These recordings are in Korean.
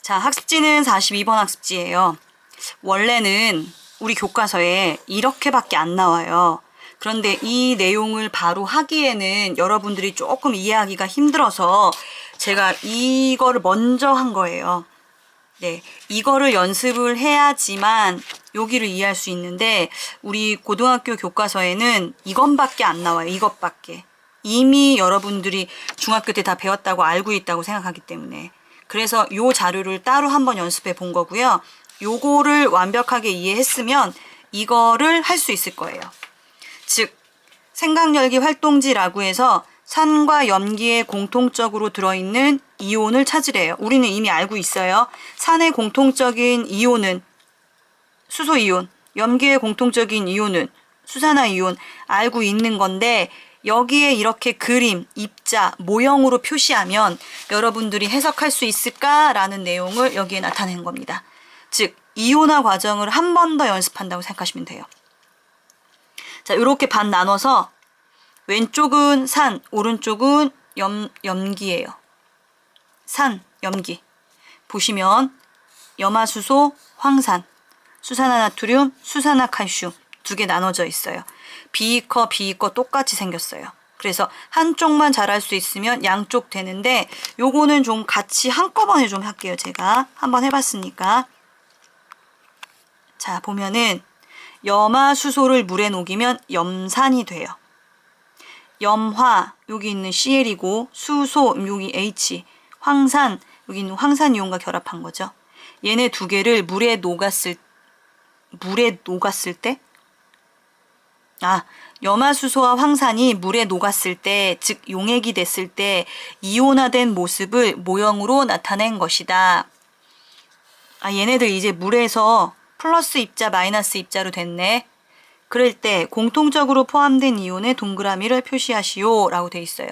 자, 학습지는 42번 학습지예요. 원래는 우리 교과서에 이렇게밖에 안 나와요. 그런데 이 내용을 바로 하기에는 여러분들이 조금 이해하기가 힘들어서 제가 이거를 먼저 한 거예요. 네, 이거를 연습을 해야지만 여기를 이해할 수 있는데 우리 고등학교 교과서에는 이것밖에 안 나와요. 이것밖에. 이미 여러분들이 중학교 때 다 배웠다고 알고 있다고 생각하기 때문에. 그래서 요 자료를 따로 한번 연습해 본 거고요. 요거를 완벽하게 이해했으면 이거를 할 수 있을 거예요. 즉, 생각열기 활동지라고 해서 산과 염기에 공통적으로 들어있는 이온을 찾으래요. 우리는 이미 알고 있어요. 산의 공통적인 이온은 수소이온, 염기의 공통적인 이온은 수산화이온 알고 있는 건데 여기에 이렇게 그림, 입자, 모형으로 표시하면 여러분들이 해석할 수 있을까라는 내용을 여기에 나타낸 겁니다. 즉, 이온화 과정을 한 번 더 연습한다고 생각하시면 돼요. 자, 이렇게 반 나눠서 왼쪽은 산, 오른쪽은 염기예요. 산, 염기. 보시면 염화수소, 황산, 수산화나트륨, 수산화칼슘 두 개 나눠져 있어요. B거, B거 똑같이 생겼어요. 그래서 한쪽만 잘할 수 있으면 양쪽 되는데 요거는 좀 같이 한꺼번에 좀 할게요. 제가 한번 해봤으니까. 자, 보면은 염화수소를 물에 녹이면 염산이 돼요. 염화, 여기 있는 Cl이고 수소, 여기 H, 황산, 여기 있는 황산이온과 결합한 거죠. 얘네 두 개를 물에 녹았을 때 염화수소와 황산이 물에 녹았을 때, 즉 용액이 됐을 때 이온화된 모습을 모형으로 나타낸 것이다. 얘네들 이제 물에서 플러스 입자, 마이너스 입자로 됐네. 그럴 때 공통적으로 포함된 이온의 동그라미를 표시하시오 라고 돼 있어요.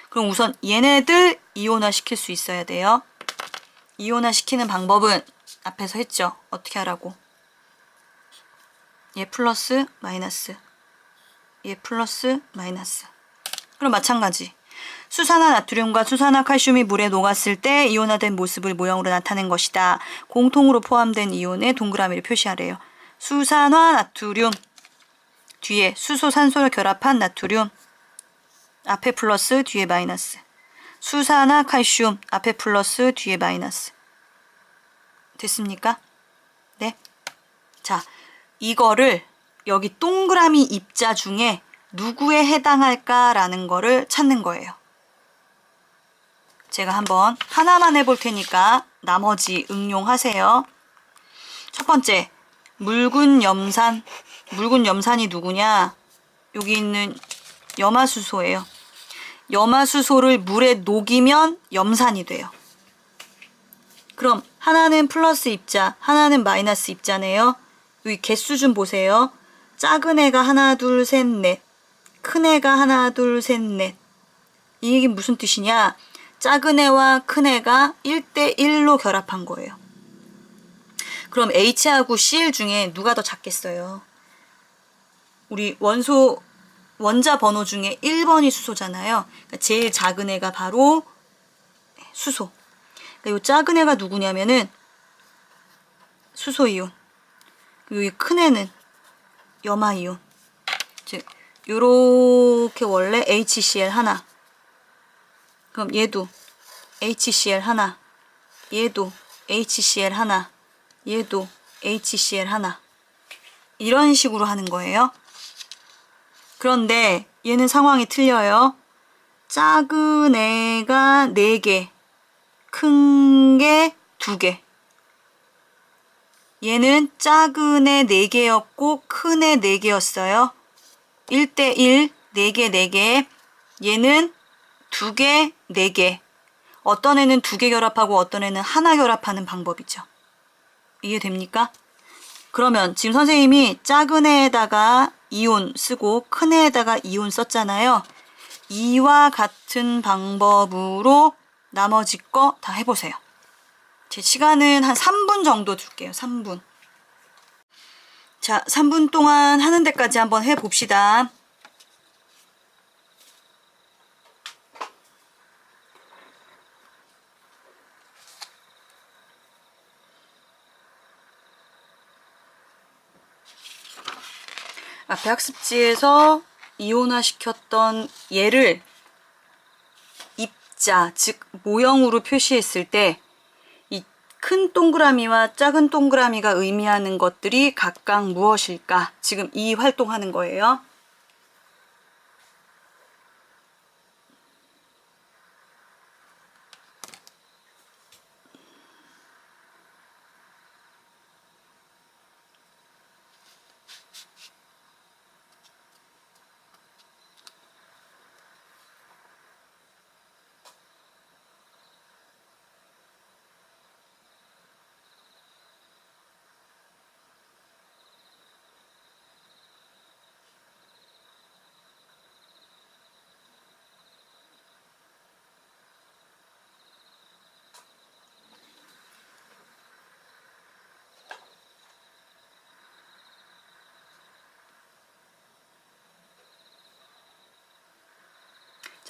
그럼 우선 얘네들 이온화 시킬 수 있어야 돼요. 이온화 시키는 방법은 앞에서 했죠. 어떻게 하라고. 얘 플러스 마이너스, 얘 플러스 마이너스. 그럼 마찬가지. 수산화나트륨과 수산화칼슘이 물에 녹았을 때 이온화된 모습을 모형으로 나타낸 것이다. 공통으로 포함된 이온의 동그라미를 표시하래요. 수산화나트륨 뒤에 수소, 산소를 결합한 나트륨 앞에 플러스 뒤에 마이너스. 수산화칼슘 앞에 플러스 뒤에 마이너스. 됐습니까? 네. 자, 이거를 여기 동그라미 입자 중에 누구에 해당할까라는 거를 찾는 거예요. 제가 한번 하나만 해볼 테니까 나머지 응용하세요. 첫 번째, 묽은 염산. 묽은 염산이 누구냐? 여기 있는 염화수소예요. 염화수소를 물에 녹이면 염산이 돼요. 그럼 하나는 플러스 입자, 하나는 마이너스 입자네요. 여기 개수 좀 보세요. 작은 애가 하나, 둘, 셋, 넷. 큰 애가 하나, 둘, 셋, 넷. 이게 무슨 뜻이냐? 작은 애와 큰 애가 1대1로 결합한 거예요. 그럼 H하고 Cl 중에 누가 더 작겠어요? 우리 원자 번호 중에 1번이 수소잖아요. 그러니까 제일 작은 애가 바로 수소. 그러니까 이 작은 애가 누구냐면은 수소이온. 그리고 이 큰 애는 염화이온. 즉 요렇게 원래 HCl 하나. 그럼 얘도 HCl 하나. 얘도 HCl 하나. 얘도 HCl 하나. 이런 식으로 하는 거예요. 그런데 얘는 상황이 틀려요. 작은 애가 4개, 큰 게 2개. 얘는 작은 애 4개였고 큰 애 4개였어요. 1대1, 4개, 4개. 얘는 2개, 4개. 어떤 애는 2개 결합하고 어떤 애는 하나 결합하는 방법이죠. 이해됩니까? 그러면 지금 선생님이 작은 애에다가 이온 쓰고 큰 애에다가 이온 썼잖아요. 이와 같은 방법으로 나머지 거 다 해보세요. 제 시간은 한 3분 정도 줄게요. 3분. 자, 3분 동안 하는 데까지 한번 해봅시다. 앞에 학습지에서 이온화 시켰던 얘를 입자, 즉 모형으로 표시했을 때 이 큰 동그라미와 작은 동그라미가 의미하는 것들이 각각 무엇일까? 지금 이 활동하는 거예요.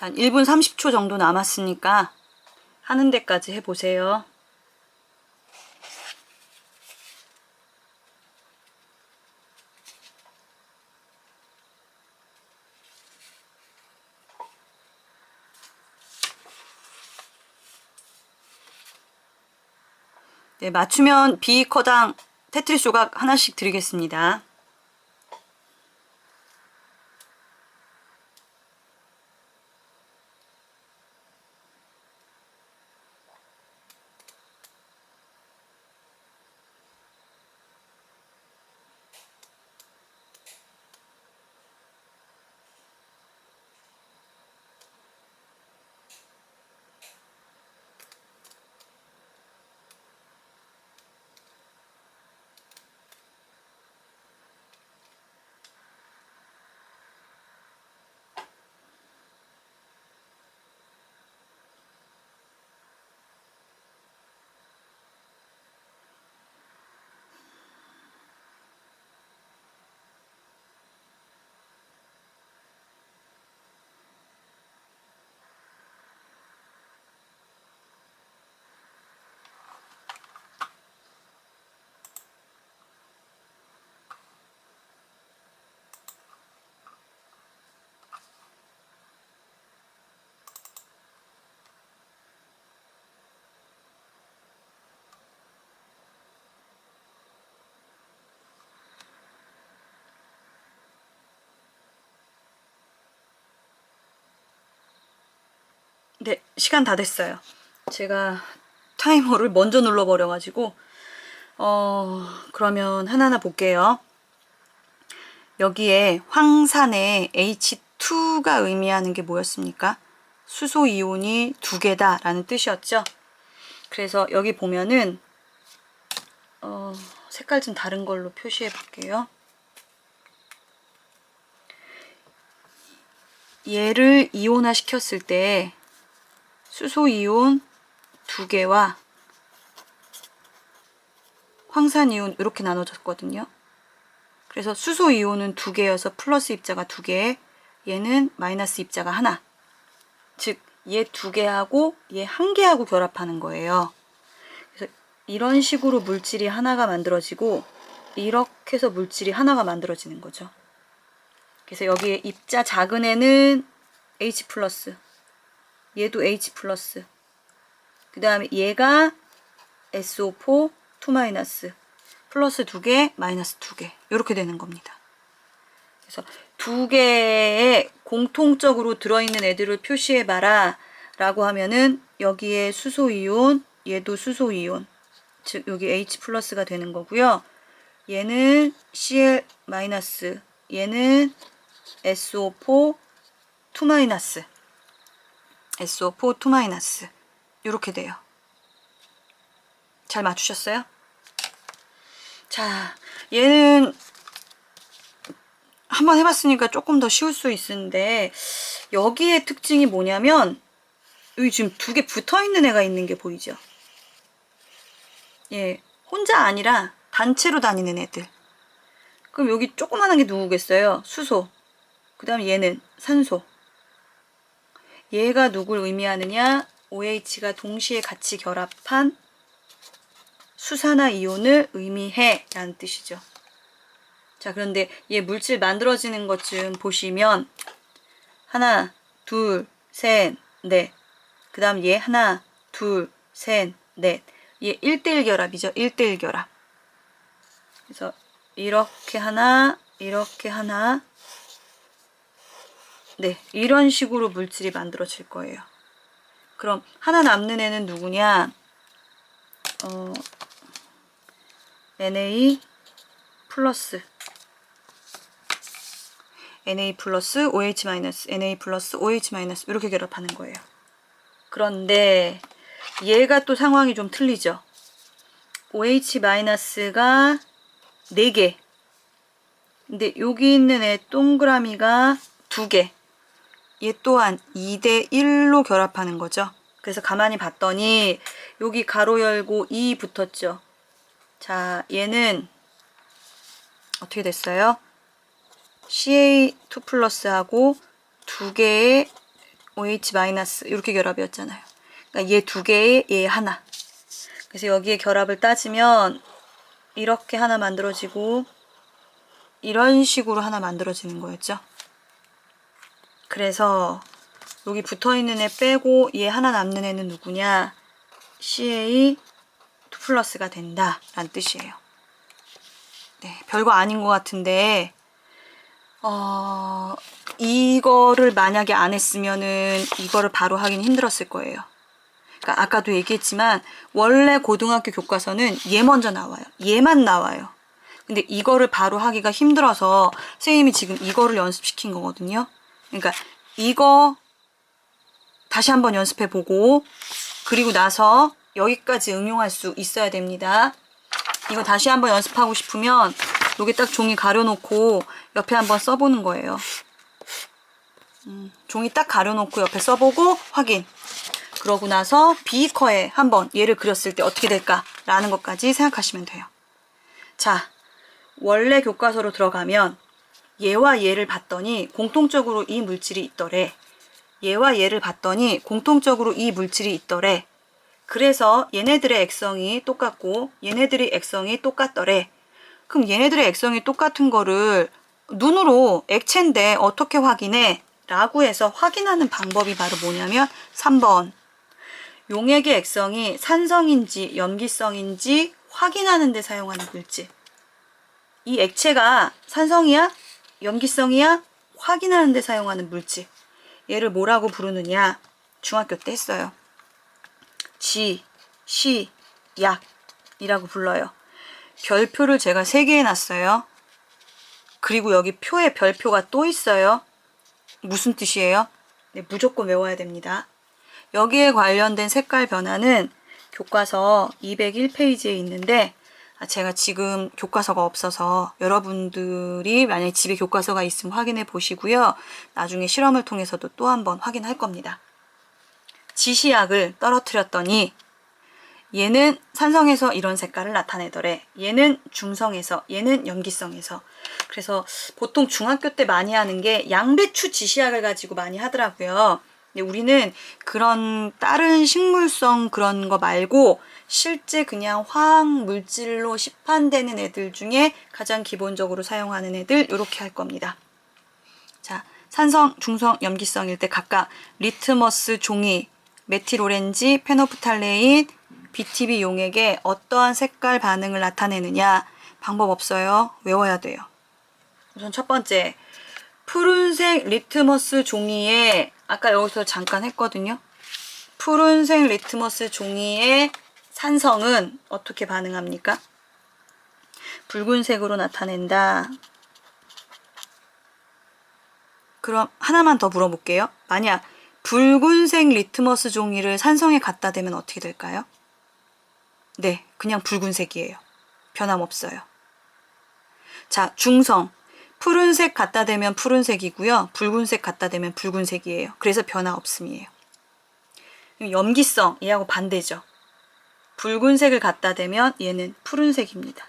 자, 한 1분 30초 정도 남았으니까 하는 데까지 해보세요. 네, 맞추면 비커당 테트리스 조각 하나씩 드리겠습니다. 네, 시간 다 됐어요. 제가 타이머를 먼저 눌러버려가지고 그러면 하나하나 볼게요. 여기에 황산의 H2가 의미하는 게 뭐였습니까? 수소 이온이 2개다 라는 뜻이었죠. 그래서 여기 보면은 색깔 좀 다른 걸로 표시해 볼게요. 얘를 이온화 시켰을 때 수소이온 2개와 황산이온 이렇게 나눠졌거든요. 그래서 수소이온은 2개여서 플러스 입자가 2개, 얘는 마이너스 입자가 하나. 즉, 얘 2개하고 얘 1개하고 결합하는 거예요. 그래서 이런 식으로 물질이 하나가 만들어지고 이렇게 해서 물질이 하나가 만들어지는 거죠. 그래서 여기에 입자 작은 애는 H+, 얘도 H+, 그 다음에 얘가 SO4 2- 플러스 2개, 마이너스 2개 이렇게 되는 겁니다. 그래서 2개의 공통적으로 들어있는 애들을 표시해봐라 라고 하면은 여기에 수소이온, 얘도 수소이온, 즉 여기 H+가 되는 거고요. 얘는 Cl-, 얘는 SO4 2-, SO4 2- 이렇게 돼요. 잘 맞추셨어요? 자, 얘는 한번 해봤으니까 조금 더 쉬울 수 있는데 여기의 특징이 뭐냐면 여기 지금 2개 붙어있는 애가 있는 게 보이죠? 예, 혼자 아니라 단체로 다니는 애들. 그럼 여기 조그만한 게 누구겠어요? 수소. 그 다음에 얘는 산소. 얘가 누굴 의미하느냐? OH가 동시에 같이 결합한 수산화 이온을 의미해 라는 뜻이죠. 자, 그런데 얘 물질 만들어지는 것 좀 보시면 하나, 둘, 셋, 넷. 그 다음 얘 하나, 둘, 셋, 넷. 얘 1대1 결합이죠. 1대1 결합. 그래서 이렇게 하나, 이렇게 하나. 네, 이런 식으로 물질이 만들어질 거예요. 그럼 하나 남는 애는 누구냐? Na 플러스 Na 플러스 OH 마이너스 Na 플러스 OH 마이너스 이렇게 결합하는 거예요. 그런데 얘가 또 상황이 좀 틀리죠. OH 마이너스가 4개. 근데 여기 있는 애 동그라미가 2개. 얘 또한 2대1로 결합하는 거죠. 그래서 가만히 봤더니 여기 가로 열고 2 붙었죠. 자, 얘는 어떻게 됐어요? CA2 플러스하고 2개의 OH 마이너스 이렇게 결합이었잖아요. 그러니까 얘 2개에 얘 하나. 그래서 여기에 결합을 따지면 이렇게 하나 만들어지고 이런 식으로 하나 만들어지는 거였죠. 그래서 여기 붙어있는 애 빼고 얘 하나 남는 애는 누구냐? CA2 플러스가 된다 라는 뜻이에요. 네, 별거 아닌 것 같은데 이거를 만약에 안 했으면은 이거를 바로 하긴 힘들었을 거예요. 그러니까 아까도 얘기했지만 원래 고등학교 교과서는 얘 먼저 나와요. 얘만 나와요. 근데 이거를 바로 하기가 힘들어서 선생님이 지금 이거를 연습시킨 거거든요. 그러니까 이거 다시 한번 연습해보고 그리고 나서 여기까지 응용할 수 있어야 됩니다. 이거 다시 한번 연습하고 싶으면 여기 딱 종이 가려놓고 옆에 한번 써보는 거예요. 종이 딱 가려놓고 옆에 써보고 확인. 그러고 나서 비커에 한번 얘를 그렸을 때 어떻게 될까라는 것까지 생각하시면 돼요. 자, 원래 교과서로 들어가면 얘와 얘를 봤더니 공통적으로 이 물질이 있더래. 얘와 얘를 봤더니 공통적으로 이 물질이 있더래. 그래서 얘네들의 액성이 똑같고 얘네들의 액성이 똑같더래. 그럼 얘네들의 액성이 똑같은 거를 눈으로 액체인데 어떻게 확인해? 라고 해서 확인하는 방법이 바로 뭐냐면 3번. 용액의 액성이 산성인지 염기성인지 확인하는 데 사용하는 물질. 이 액체가 산성이야? 염기성이야? 확인하는 데 사용하는 물질. 얘를 뭐라고 부르느냐? 중학교 때 했어요. 지, 시, 약이라고 불러요. 별표를 제가 3개 해놨어요. 그리고 여기 표에 별표가 또 있어요. 무슨 뜻이에요? 네, 무조건 외워야 됩니다. 여기에 관련된 색깔 변화는 교과서 201페이지에 있는데 제가 지금 교과서가 없어서 여러분들이 만약에 집에 교과서가 있으면 확인해 보시고요. 나중에 실험을 통해서도 또 한번 확인할 겁니다. 지시약을 떨어뜨렸더니 얘는 산성에서 이런 색깔을 나타내더래. 얘는 중성에서, 얘는 염기성에서. 그래서 보통 중학교 때 많이 하는 게 양배추 지시약을 가지고 많이 하더라고요. 근데 우리는 그런 다른 식물성 그런 거 말고 실제 그냥 화학 물질로 시판되는 애들 중에 가장 기본적으로 사용하는 애들 이렇게 할 겁니다. 자, 산성, 중성, 염기성일 때 각각 리트머스 종이, 메틸 오렌지, 페노프탈레인, BTB 용액에 어떠한 색깔 반응을 나타내느냐? 방법 없어요. 외워야 돼요. 우선 첫 번째, 푸른색 리트머스 종이에 아까 여기서 잠깐 했거든요. 푸른색 리트머스 종이의 산성은 어떻게 반응합니까? 붉은색으로 나타낸다. 그럼 하나만 더 물어볼게요. 만약 붉은색 리트머스 종이를 산성에 갖다 대면 어떻게 될까요? 네, 그냥 붉은색이에요. 변함없어요. 자, 중성. 푸른색 갖다 대면 푸른색이고요. 붉은색 갖다 대면 붉은색이에요. 그래서 변화 없음이에요. 염기성, 얘하고 반대죠. 붉은색을 갖다 대면 얘는 푸른색입니다.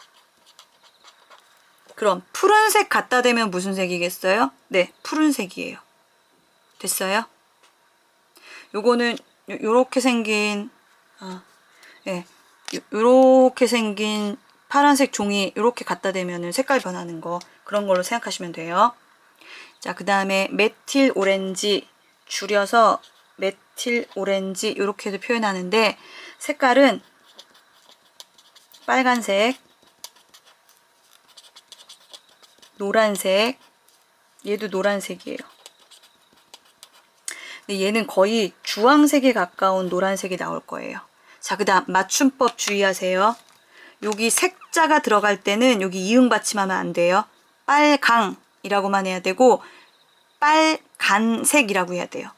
그럼 푸른색 갖다 대면 무슨 색이겠어요? 네, 푸른색이에요. 됐어요? 요거는 요렇게 생긴 요렇게 생긴 파란색 종이 요렇게 갖다 대면은 색깔 변하는 거 그런 걸로 생각하시면 돼요. 자, 그 다음에 메틸 오렌지, 줄여서 메틸 오렌지 이렇게도 표현하는데 색깔은 빨간색, 노란색, 얘도 노란색이에요. 근데 얘는 거의 주황색에 가까운 노란색이 나올 거예요. 자, 그 다음 맞춤법 주의하세요. 여기 색자가 들어갈 때는 여기 이응 받침하면 안 돼요. 빨강이라고만 해야 되고 빨간색이라고 해야 돼요.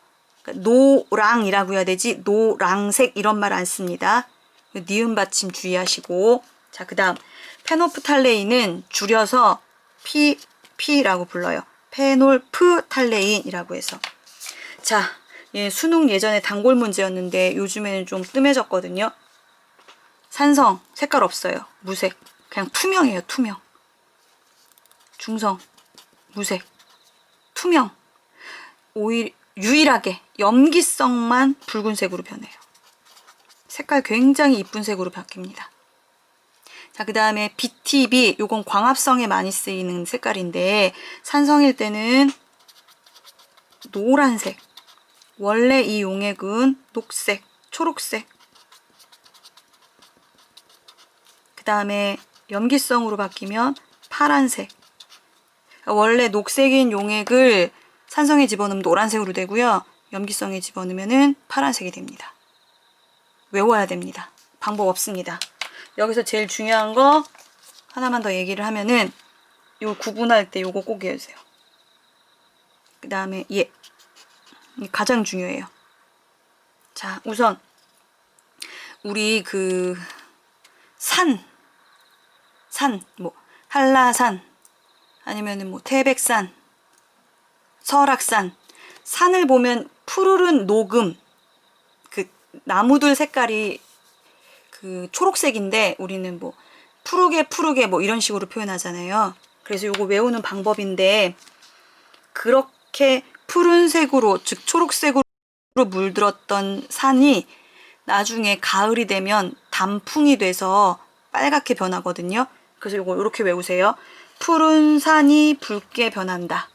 그러니까 노랑이라고 해야 되지 노랑색 이런 말 안 씁니다. 니은 받침 주의하시고. 자, 그 다음 페노프탈레인은 줄여서 PP라고 불러요. 페놀프탈레인이라고 해서. 자, 예, 수능 예전에 단골 문제였는데 요즘에는 좀 뜸해졌거든요. 산성 색깔 없어요. 무색. 그냥 투명해요. 투명. 중성 무색. 투명. 오히려 유일하게 염기성만 붉은색으로 변해요. 색깔 굉장히 이쁜 색으로 바뀝니다. 자, 그 다음에 BTB, 요건 광합성에 많이 쓰이는 색깔인데 산성일 때는 노란색. 원래 이 용액은 녹색, 초록색. 그 다음에 염기성으로 바뀌면 파란색. 원래 녹색인 용액을 산성에 집어넣으면 노란색으로 되고요. 염기성에 집어넣으면 파란색이 됩니다. 외워야 됩니다. 방법 없습니다. 여기서 제일 중요한 거 하나만 더 얘기를 하면은 요 구분할 때 요거 꼭 외우세요. 그 다음에 얘 가장 중요해요. 자, 우선 우리 그 뭐 한라산 아니면은 뭐 태백산, 설악산, 산을 보면 푸르른 녹음, 그 나무들 색깔이 그 초록색인데 우리는 뭐 푸르게 뭐 이런 식으로 표현하잖아요. 그래서 요거 외우는 방법인데 그렇게 푸른색으로 즉 초록색으로 물들었던 산이 나중에 가을이 되면 단풍이 돼서 빨갛게 변하거든요. 그래서 요거 이렇게 외우세요. 푸른 산이 붉게 변한다.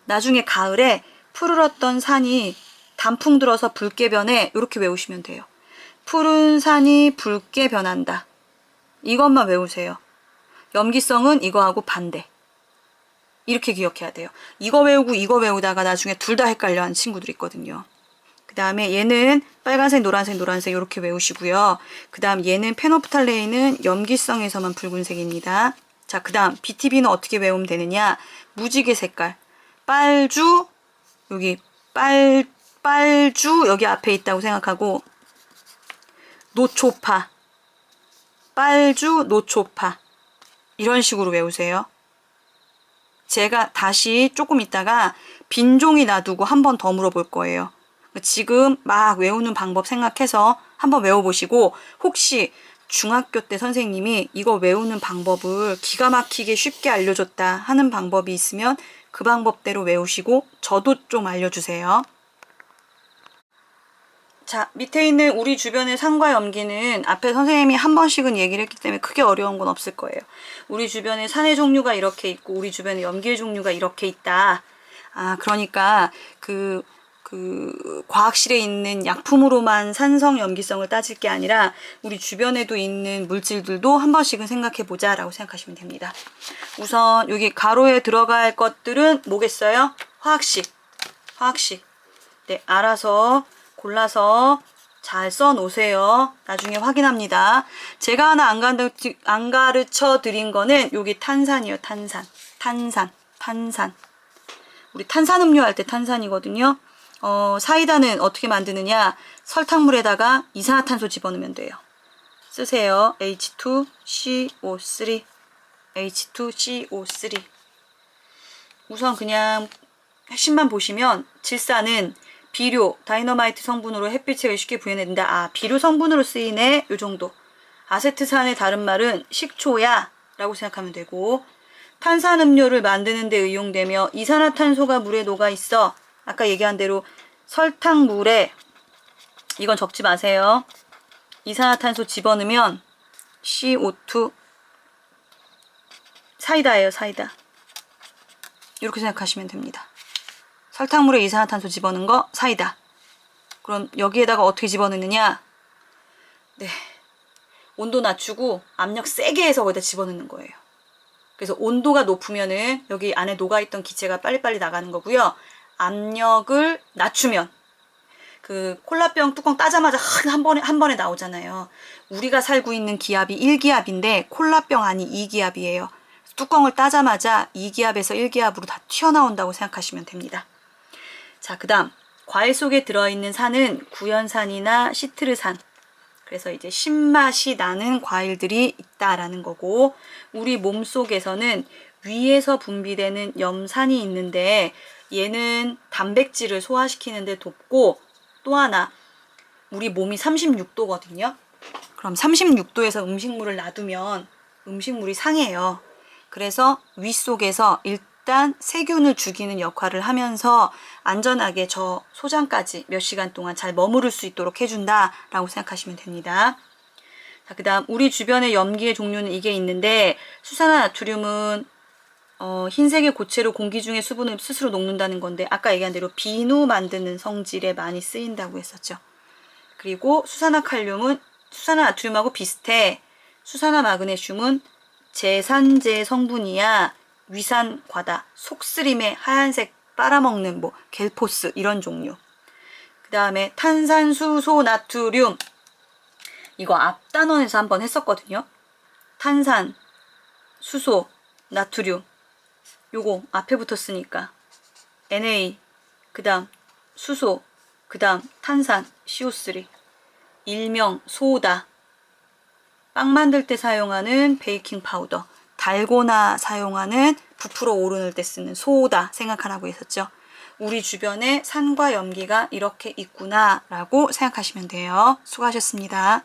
나중에 가을에 푸르렀던 산이 단풍 들어서 붉게 변해. 이렇게 외우시면 돼요. 푸른 산이 붉게 변한다. 이것만 외우세요. 염기성은 이거하고 반대. 이렇게 기억해야 돼요. 이거 외우고 이거 외우다가 나중에 둘 다 헷갈려 하는 친구들이 있거든요. 그 다음에 얘는 빨간색, 노란색 이렇게 외우시고요. 그 다음 얘는 페노프탈레인은 염기성에서만 붉은색입니다. 자, 그 다음 BTB는 어떻게 외우면 되느냐. 무지개 색깔. 빨주, 여기 빨주 여기 앞에 있다고 생각하고 노초파. 빨주, 노초파. 이런 식으로 외우세요. 제가 다시 조금 있다가 빈종이 놔두고 한 번 더 물어볼 거예요. 지금 막 외우는 방법 생각해서 한번 외워보시고 혹시 중학교 때 선생님이 이거 외우는 방법을 기가 막히게 쉽게 알려줬다 하는 방법이 있으면 그 방법대로 외우시고 저도 좀 알려주세요. 자, 밑에 있는 우리 주변의 산과 염기는 앞에 선생님이 한 번씩은 얘기를 했기 때문에 크게 어려운 건 없을 거예요. 우리 주변에 산의 종류가 이렇게 있고 우리 주변에 염기의 종류가 이렇게 있다. 아, 그러니까 그 과학실에 있는 약품으로만 산성, 염기성을 따질 게 아니라 우리 주변에도 있는 물질들도 한 번씩은 생각해 보자 라고 생각하시면 됩니다. 우선 여기 가로에 들어갈 것들은 뭐겠어요? 화학식. 네, 알아서 골라서 잘 써 놓으세요. 나중에 확인합니다. 제가 하나 안 가르쳐 드린 거는 여기 탄산이에요. 탄산. 우리 탄산음료 할 때 탄산이거든요. 사이다는 어떻게 만드느냐. 설탕물에다가 이산화탄소 집어넣으면 돼요. 쓰세요. H2CO3. 우선 그냥 핵심만 보시면 질산은 비료, 다이너마이트 성분으로 햇빛에 쉽게 구현된다. 아, 비료 성분으로 쓰이네. 요 정도. 아세트산의 다른 말은 식초야 라고 생각하면 되고, 탄산음료를 만드는 데 의용되며 이산화탄소가 물에 녹아있어. 아까 얘기한 대로 설탕물에, 이건 적지 마세요. 이산화탄소 집어넣으면 CO2. 사이다예요, 사이다. 이렇게 생각하시면 됩니다. 설탕물에 이산화탄소 집어넣은 거 사이다. 그럼 여기에다가 어떻게 집어넣느냐? 네, 온도 낮추고 압력 세게 해서 거기다 집어넣는 거예요. 그래서 온도가 높으면은 여기 안에 녹아있던 기체가 빨리빨리 나가는 거고요. 압력을 낮추면 그 콜라병 뚜껑 따자마자 한 번에 나오잖아요. 우리가 살고 있는 기압이 1기압인데 콜라병 안이 2기압이에요. 뚜껑을 따자마자 2기압에서 1기압으로 다 튀어나온다고 생각하시면 됩니다. 자, 그 다음 과일 속에 들어있는 산은 구연산이나 시트르산, 그래서 이제 신맛이 나는 과일들이 있다라는 거고, 우리 몸속에서는 위에서 분비되는 염산이 있는데 얘는 단백질을 소화시키는데 돕고, 또 하나 우리 몸이 36도거든요. 그럼 36도에서 음식물을 놔두면 음식물이 상해요. 그래서 위 속에서 일단 세균을 죽이는 역할을 하면서 안전하게 저 소장까지 몇 시간 동안 잘 머무를 수 있도록 해준다라고 생각하시면 됩니다. 자, 그 다음 우리 주변의 염기의 종류는 이게 있는데, 수산화나트륨은 흰색의 고체로 공기 중의 수분을 스스로 녹는다는 건데, 아까 얘기한 대로 비누 만드는 성질에 많이 쓰인다고 했었죠. 그리고 수산화칼륨은 수산화나트륨하고 비슷해. 수산화마그네슘은 제산제 성분이야. 위산과다, 속쓰림에 하얀색 빨아먹는 뭐 겔포스 이런 종류. 그 다음에 탄산수소 나트륨, 이거 앞 단원에서 한번 했었거든요. 탄산, 수소, 나트륨, 요거 앞에 붙었으니까 Na, 그 다음 수소, 그 다음 탄산, CO3, 일명 소다. 빵 만들 때 사용하는 베이킹 파우더, 달고나 사용하는 부풀어 오르는 때 쓰는 소다 생각하라고 했었죠. 우리 주변에 산과 염기가 이렇게 있구나 라고 생각하시면 돼요. 수고하셨습니다.